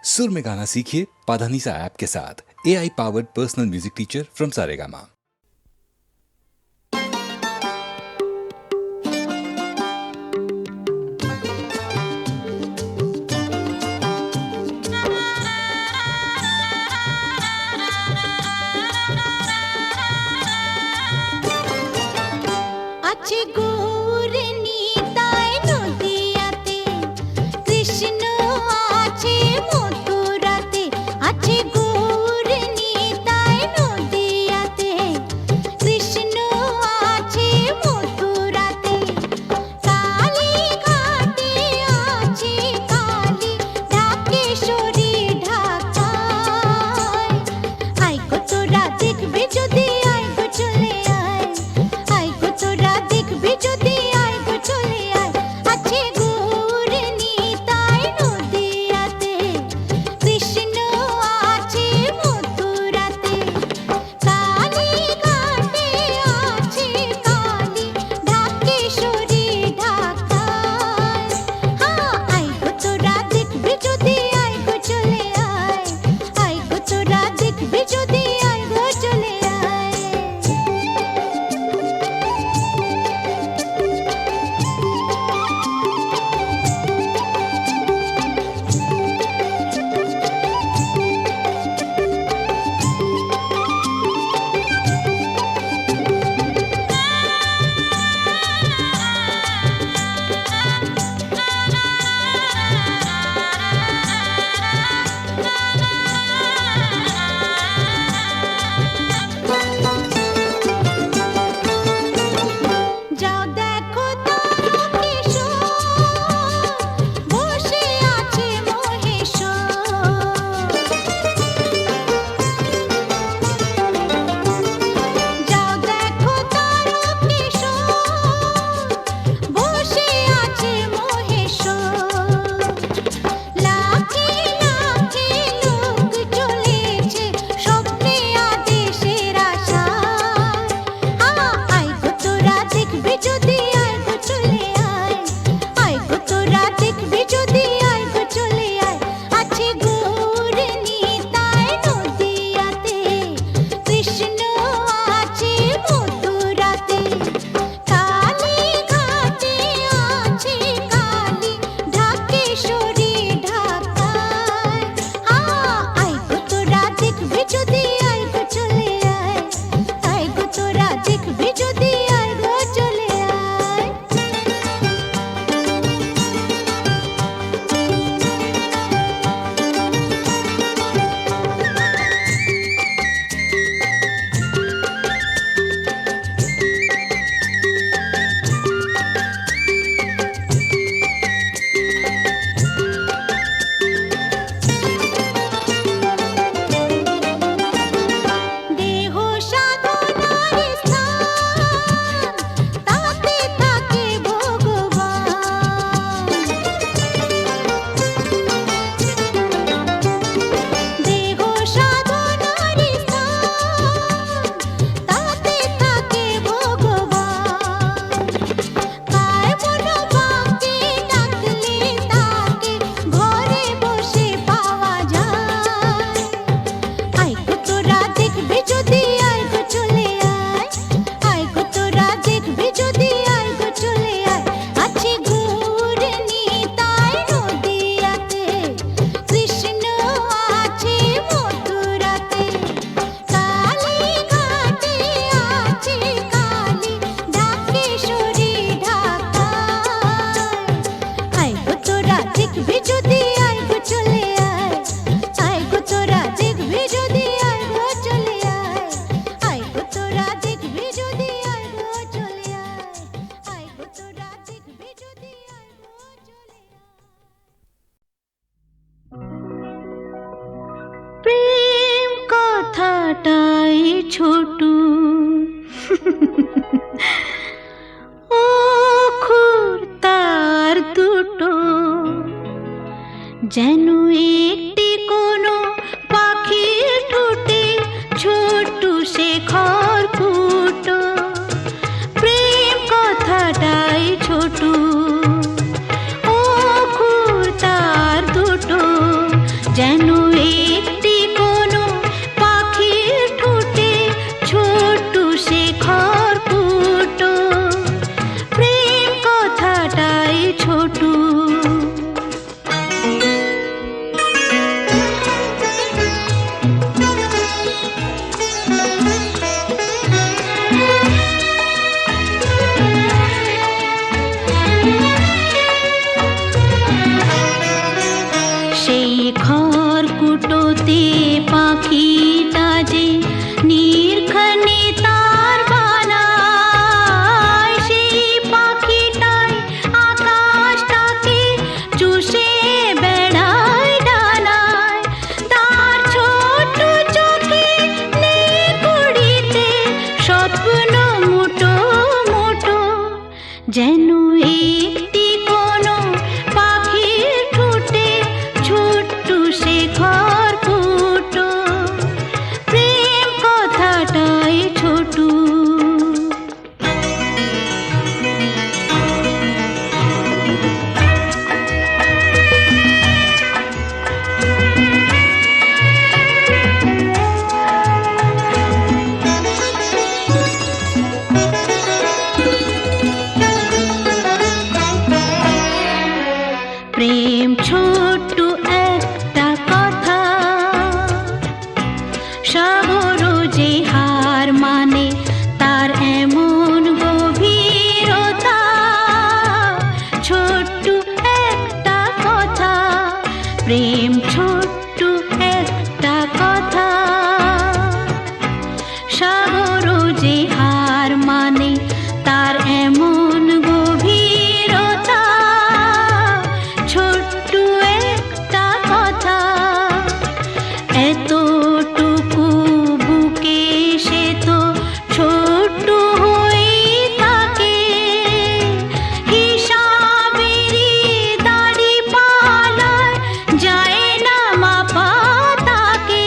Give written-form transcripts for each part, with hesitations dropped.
सुर में गाना सीखिए पाधानीसा ऐप के साथ। AI powered personal music teacher from Saregama. ছোটু ও খুরতার দুটো যেন একটি কোনো পাখির ঠোঁটে ছোট্ট শেখর ফুটো প্রেম কথাটাই ছোটু ও খুরতার দুটো যেন একটি কোনো পাখির ঠোঁটে ছোট্ট সে খড়কুটো, প্রেম কথাটাই ছোট। সেই খড়কুটোতে পাখিটা যে নির্ঘনে তার বানায়, সেই পাখিটাই আকাশটাকে চুষে বেড়ায় ডানায়। তার ছোট চোখে নেই কুড়িতে স্বপ্ন মুটো মুটো, যেন একটি কোনো পাখির ঠোঁটে ছোট্ট সে খড়কুটো, প্রেম কথাটাই ছোট। প্রেম ছোট্ট একটা কথা, সাগর যে হার মানে তার এমন গভীরতা। ছোট্ট একটা কথা, প্রেম ছোট্ট একটা কথা, সাগর যে হার মানে তার এমন গভীরতা। ছোট্ট একটা কথা, এতটুকু বুকে সে তো ছোট্ট হয়ে থাকে। হিসাবেরই দাড়ি পালায় যায় না মাপা তাকে।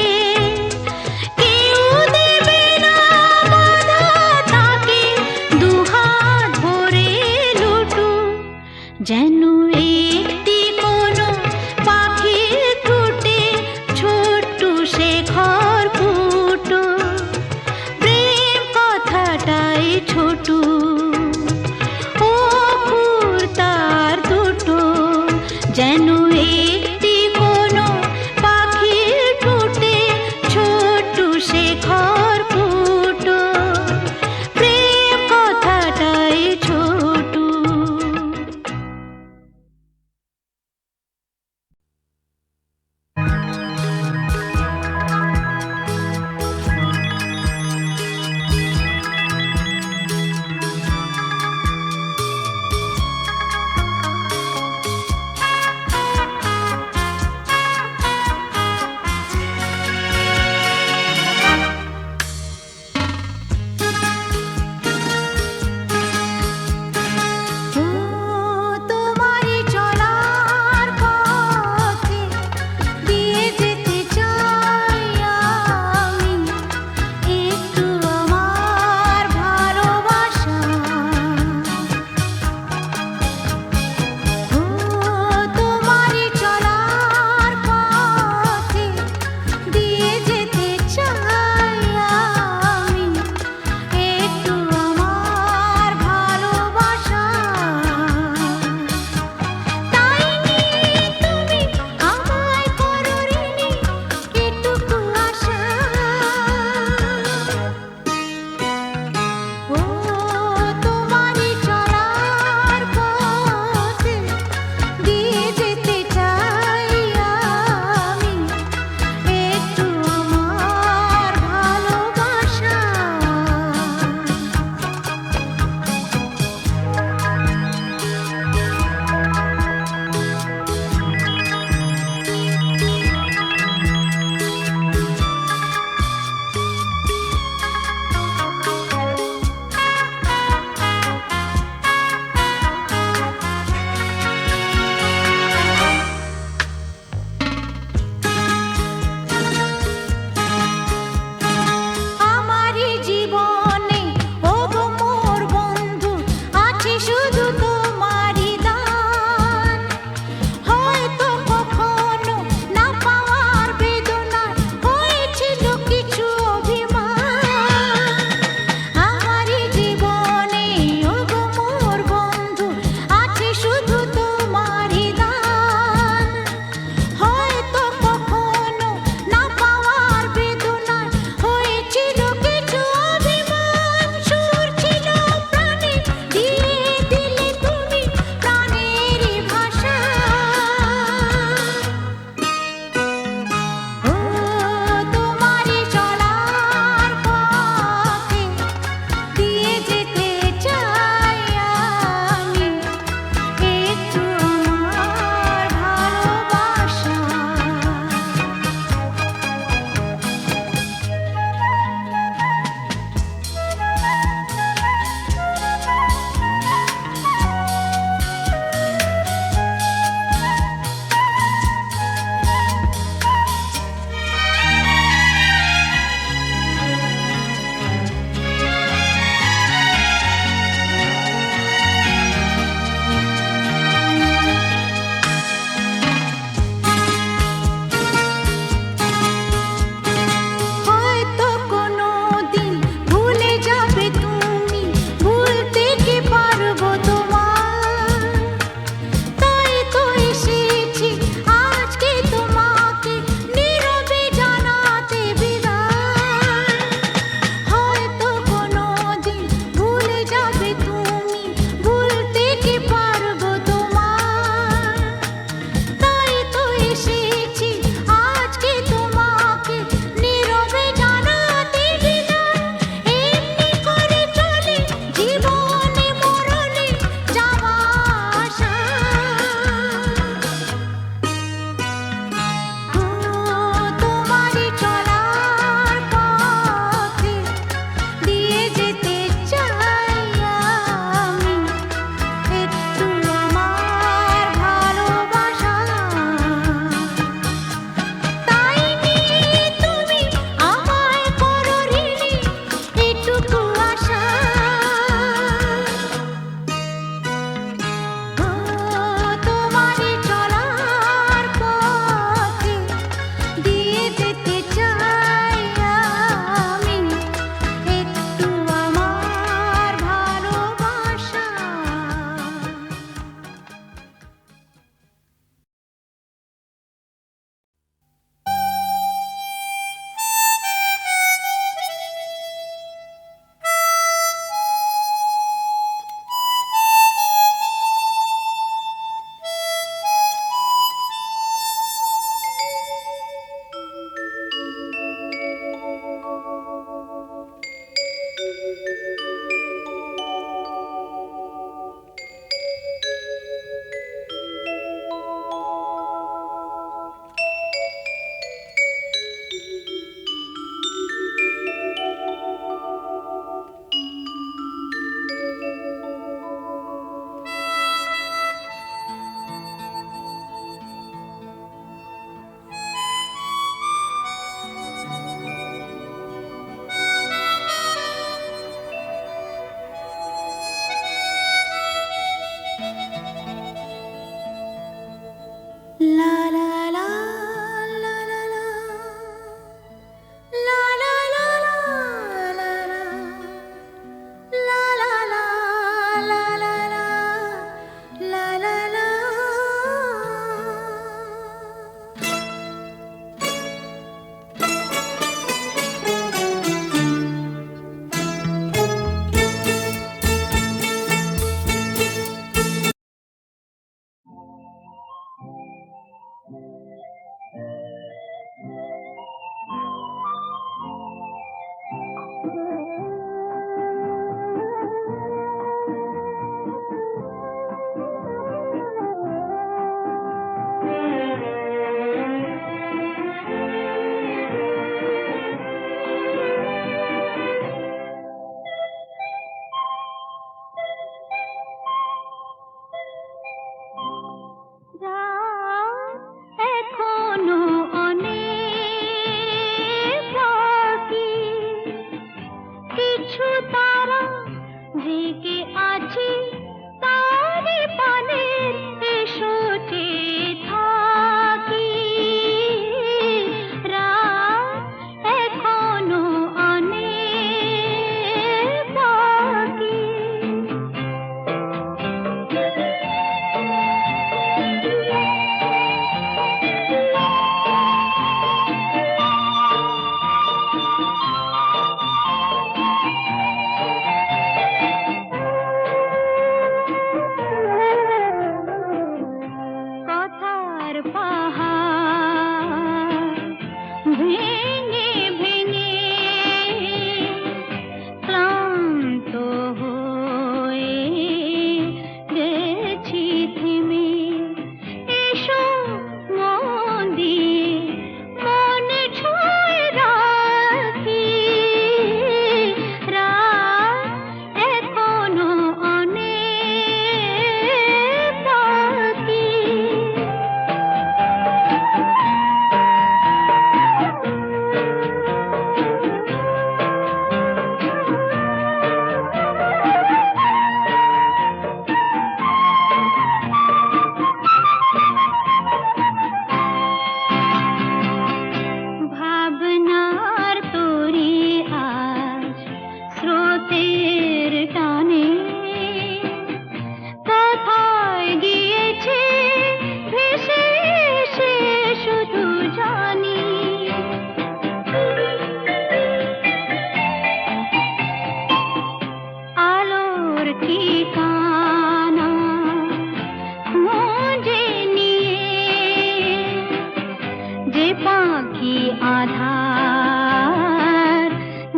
পাখি আধার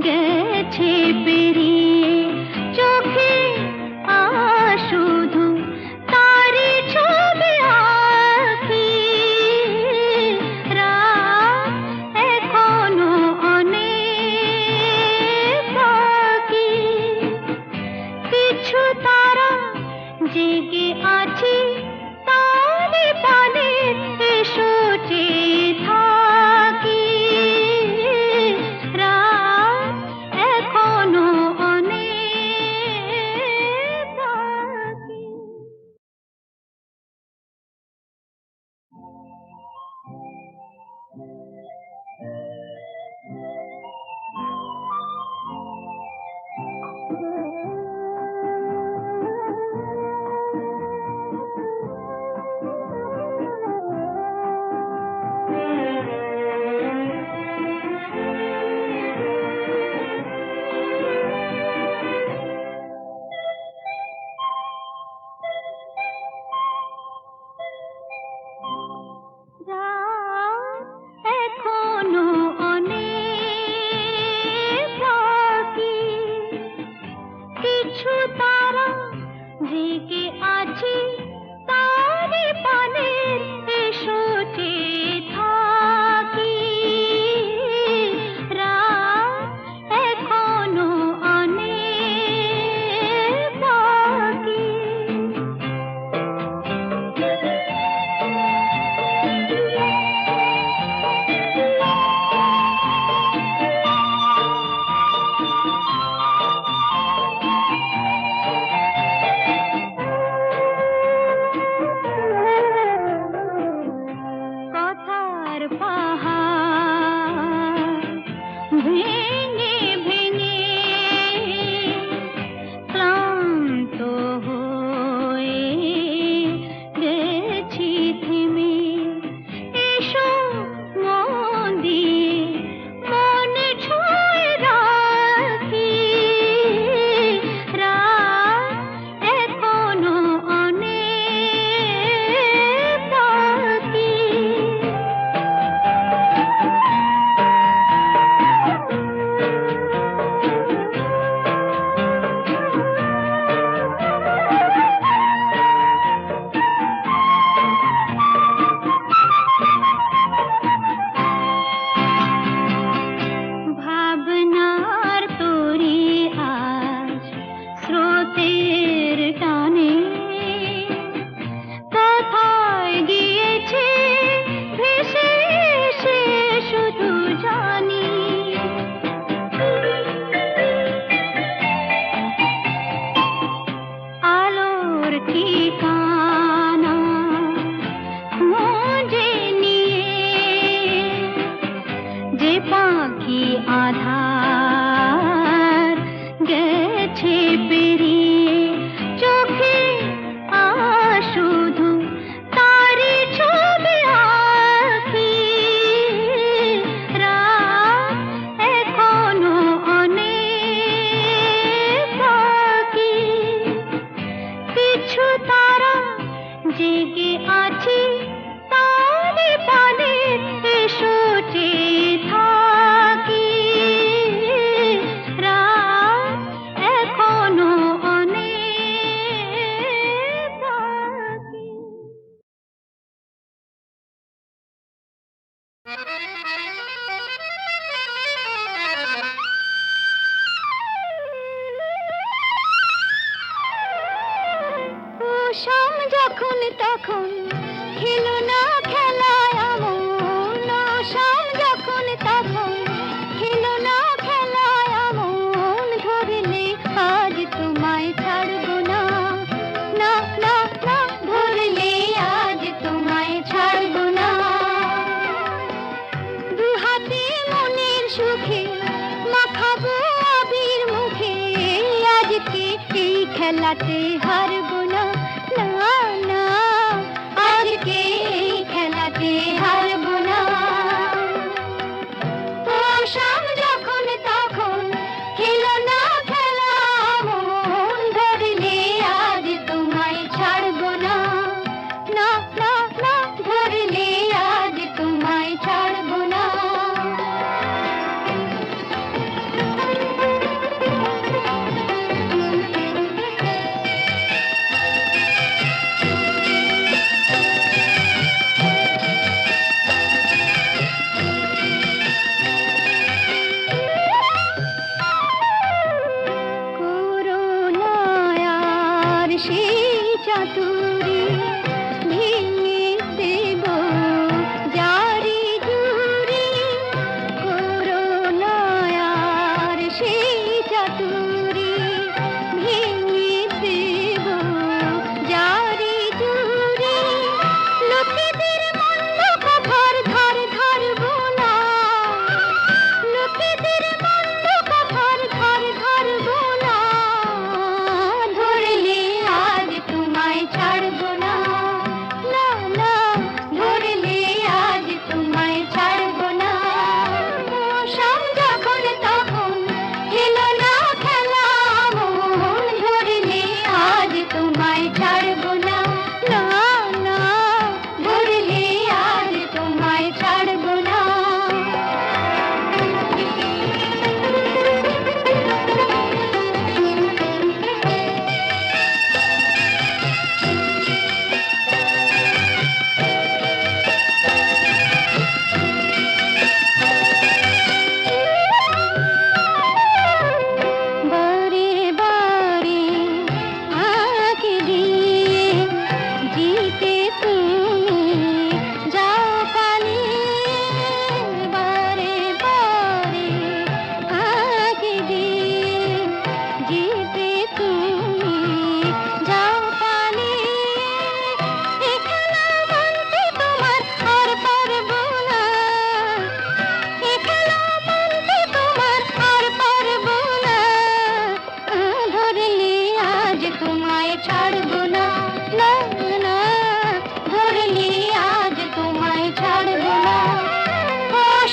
গেছে পেরিয়ে চোখে শুধু তারি ছবি আঁকি রাত এখনো অনেক বাকি কিছু তারা জেগে আছি তারে পানে এসো চেয়ে থাকি রাত এখনো অনেক বাকি এখনো অনেক বাকি কিছু তারা জেগে আছি তারে পানে এসো চেয়ে থাকি রাত এখনো অনেক বাকি কথার পাহাড় ভেঙে ভেঙে ক্লান্ত হয়ে গেছি থেমে এসো মন দিয়ে মনে ছুঁয়ে রাখি রাত এখনো অনেক বাকি ভাবনার তরি আজ স্রোতের টানে কোথায় গিয়েছে ভেসে এসে শুধু জানি আলোর ঠিকানা খুঁজে নিয়ে যে পাখি আধার গেছে পেরিয়ে চোখে শুধু তারি ছবি আঁকি রাত এখনো অনেক বাকি কিছু তারা জেগে আছি তারে পানে এসো চেয়ে থাকি রাত এখনো অনেক বাকি কুসুম যখন তখন খেলো না খেলায় আমন কুসুম যখন তখন খেলো না খেলায় আমন ধরলে আজ তোমায় ছাড়বো না না না না ধরলে আজ তোমায় ছাড়বো না দু হাতে মনের সুখে মাখাবো আবির মুখে আজকে এই খেলাতে হারবো না না না আজকে এই খেলাতে হারবো না কুসুম যখন তখন খেলো না খেলা মন ধরলে আজ তোমায় ছাড়বো না না না না ধরলে আজ তোমায় ছাড়বো না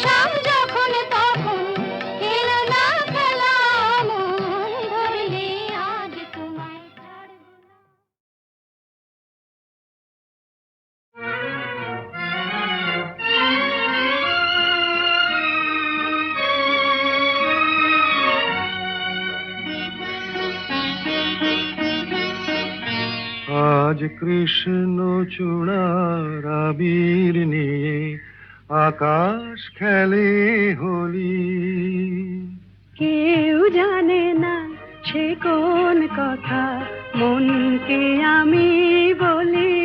আসাম যখন তখন খেলো না খেলা মন ধরলে আজ তোমায় ছাড়ব না। আজ কৃষ্ণ চূড়ার আবির নিয়ে আকাশ খেলে হোলি। কেউ জানে না সে কোন কথা মনকে আমি বলি।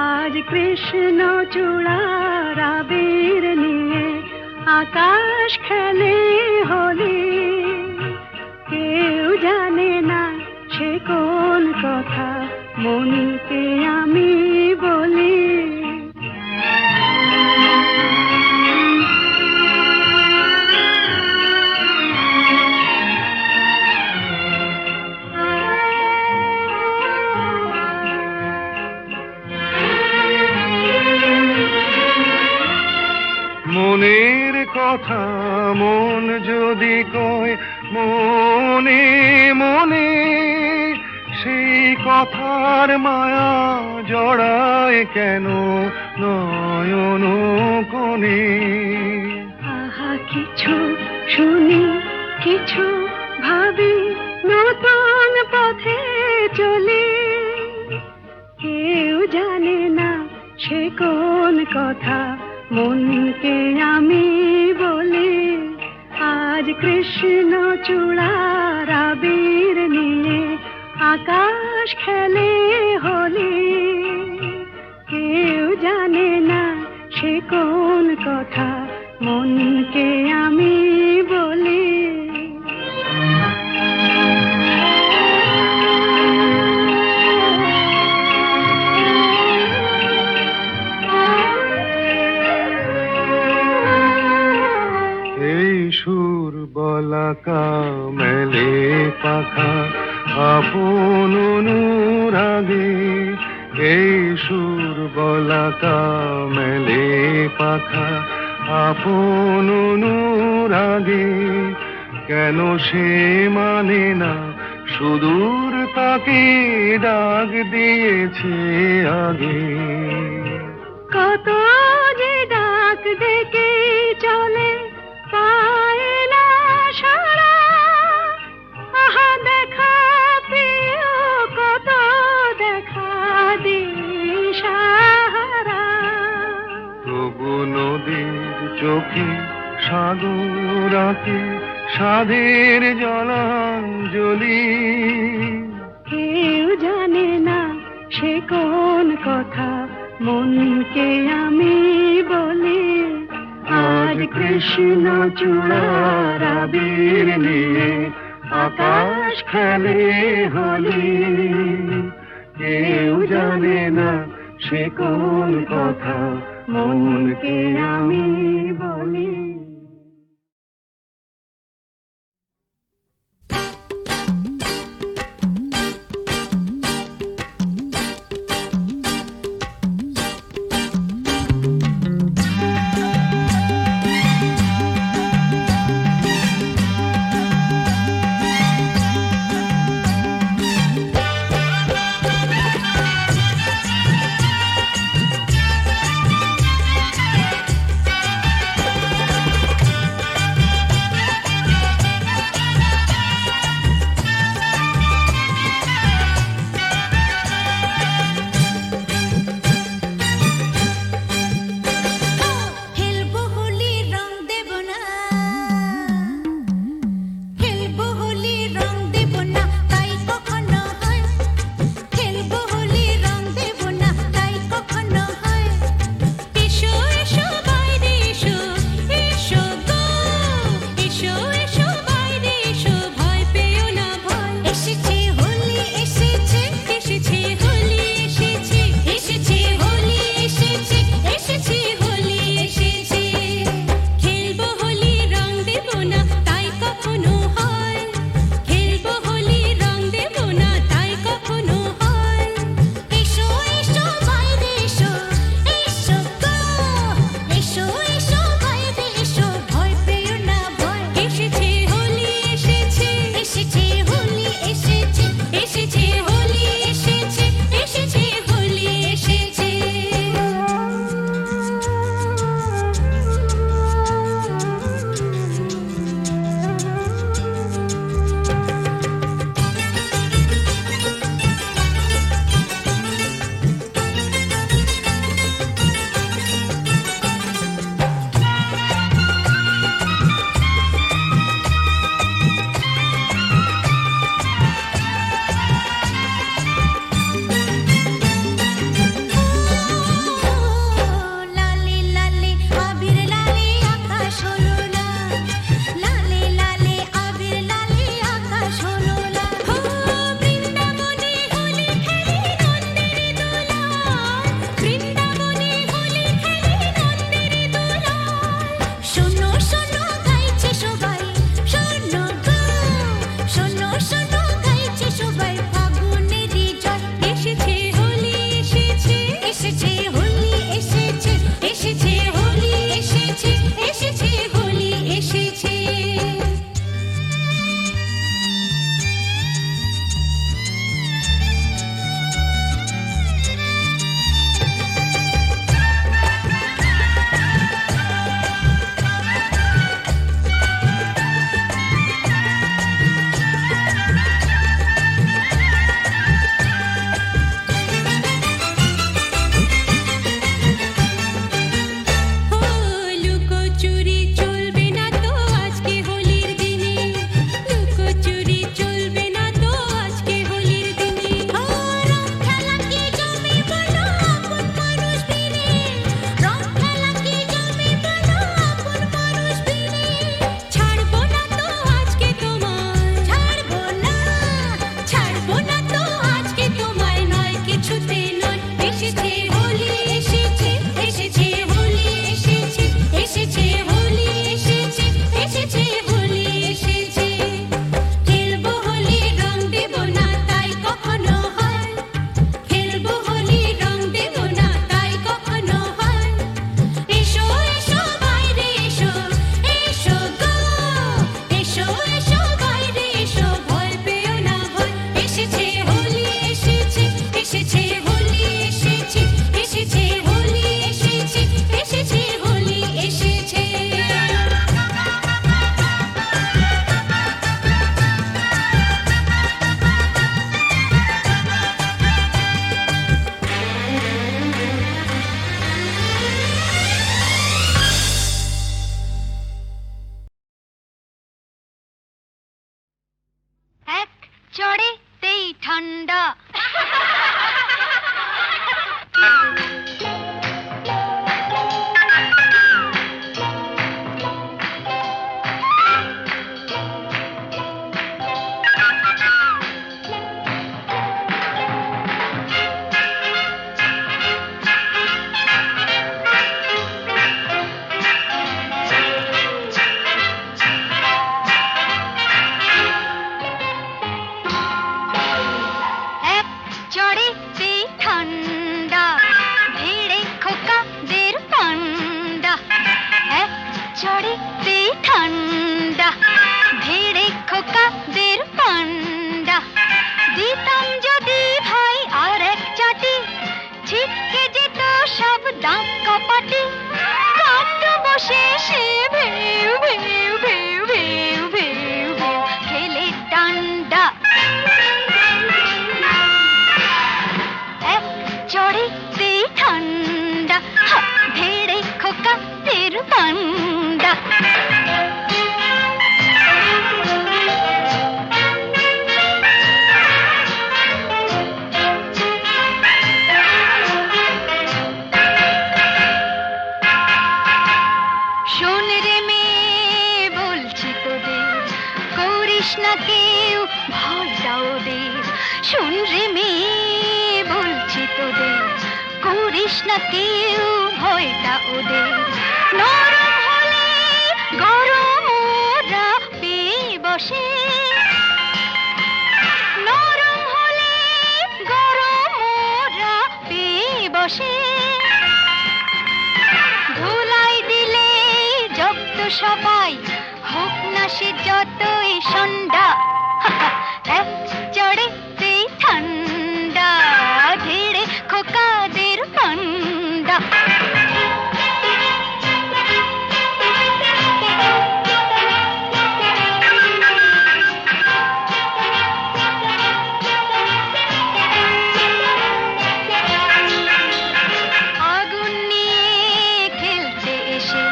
আজ কৃষ্ণ চূড়ার আবির নিয়ে আকাশ খেলে হোলি। কেউ জানে না সে কোন কথা মনকে আমি বলি। মনের কথা মন যদি কয় মনে মনে, সেই কথার মায়া জড়ায় কেন নয়ন কোণে। আহা কিছু শুনি কিছু ভাবি নতুন পথে চলি। কেউ জানে না সে কোন কথা মনকে আমি বলি। আজ কৃষ্ণ চূড়ার আবির নিয়ে আকাশ খেলে হোলি। কেউ জানে না সে কোন কথা মনকে আমি বলি। এই সুর বলাকা মেলে পাখা আপন অনুরাগে। এই সুর বলাকা মেলে পাখা আপন অনুরাগে। কেন সে মানে না সুদূর তাকে ডাক দিয়েছে আগে। কত যে ডাক ডেকে চলে পায় না সারা। আহা দেখা প্রিয় কত দেখা দিশাহারা। তবু নদীর চোখে সাগর আঁকে সাধের জলাঞ্জলি। কেউ জানে না সে কোন কথা মনকে আমি বলি। আজ কৃষ্ণ চূড়ার আবির নিয়ে আকাশ খেলে হোলি। কেউ জানে না সে কোন কথা মনকে আমি বলি। চড়েতেই ঠান্ডা। এক চড়েতেই ঠান্ডা, ভিড়ে খোকাদের পান্ডা। এক চড়েতেই ঠান্ডা, ভিড়ে খোকাদের পান্ডা। দিতাম যদি ভাই আর এক চাটি, ছিটকে যেত সব দাঁত কপাটি। কাঁদ বসে সে ভেউ ভেউ ভেউ ভেউ ভেউ ভেউ খেলে ডান্ডা। এক চড়েতেই ঠান্ডা, ভিড়ে খোকাদের পান্ডা। শোন রে মেয়ে বলছি তোদের, করিস না কেউ ভয়টা ওদের। শোন রে মেয়ে বলছি তোদের, করিস না কেউ ভয়টা ওদের। নরম হলে গরম ওরা পেয়ে বসে, নরম হলে গরম ওরা পেয়ে বসে। ধুলাই দিলে জব্দ সবাই, হোক না সে যতই সন্ধ্যা। এক চড়েতেই ঠান্ডা, ভিড়ে খোকাদের পান্ডা। আগুন নিয়ে খেলতে এসে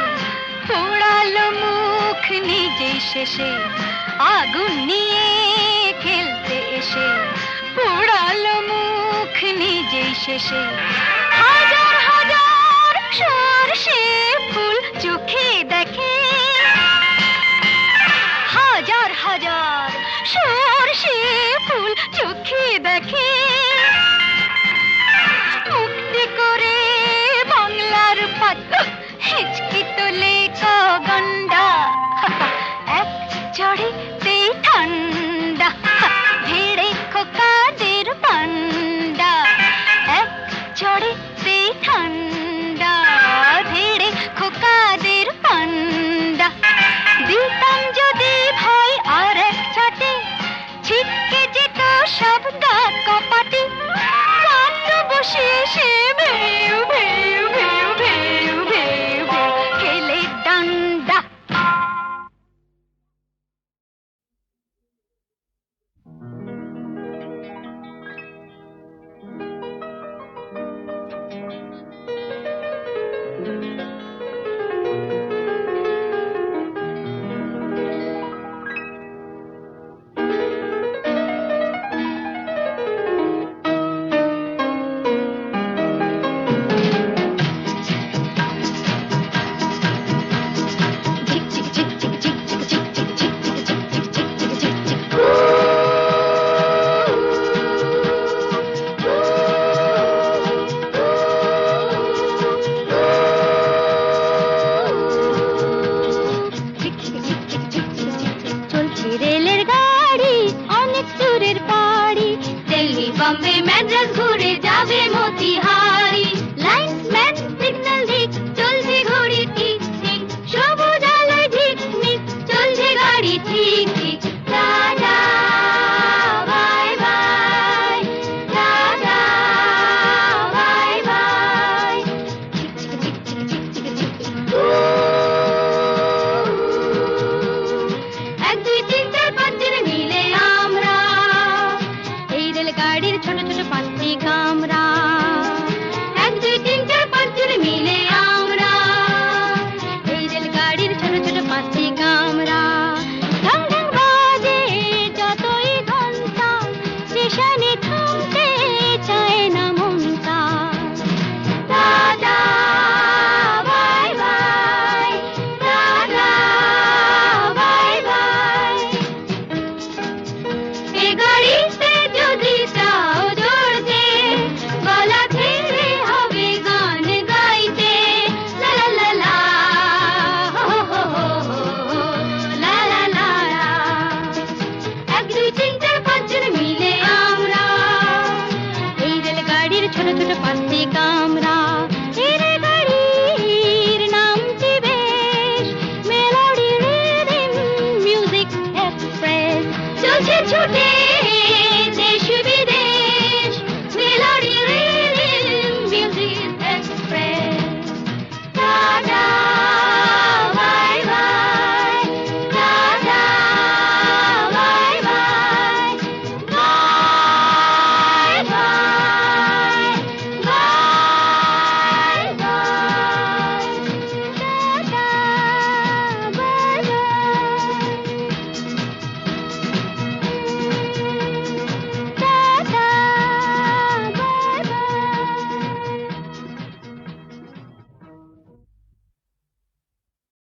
পোড়ালো মুখ নিজেই শেষে। আগুন নিয়ে খেলতে এসে পোড়ালো মুখ নিজেই শেষে। হাজার হাজার সরষে ফুল চোখে দেখে, হাজার হাজার সরষে ফুল চোখে দেখে। মুক্তি করে বাংলার পাত, হিচকি তোলে কাগন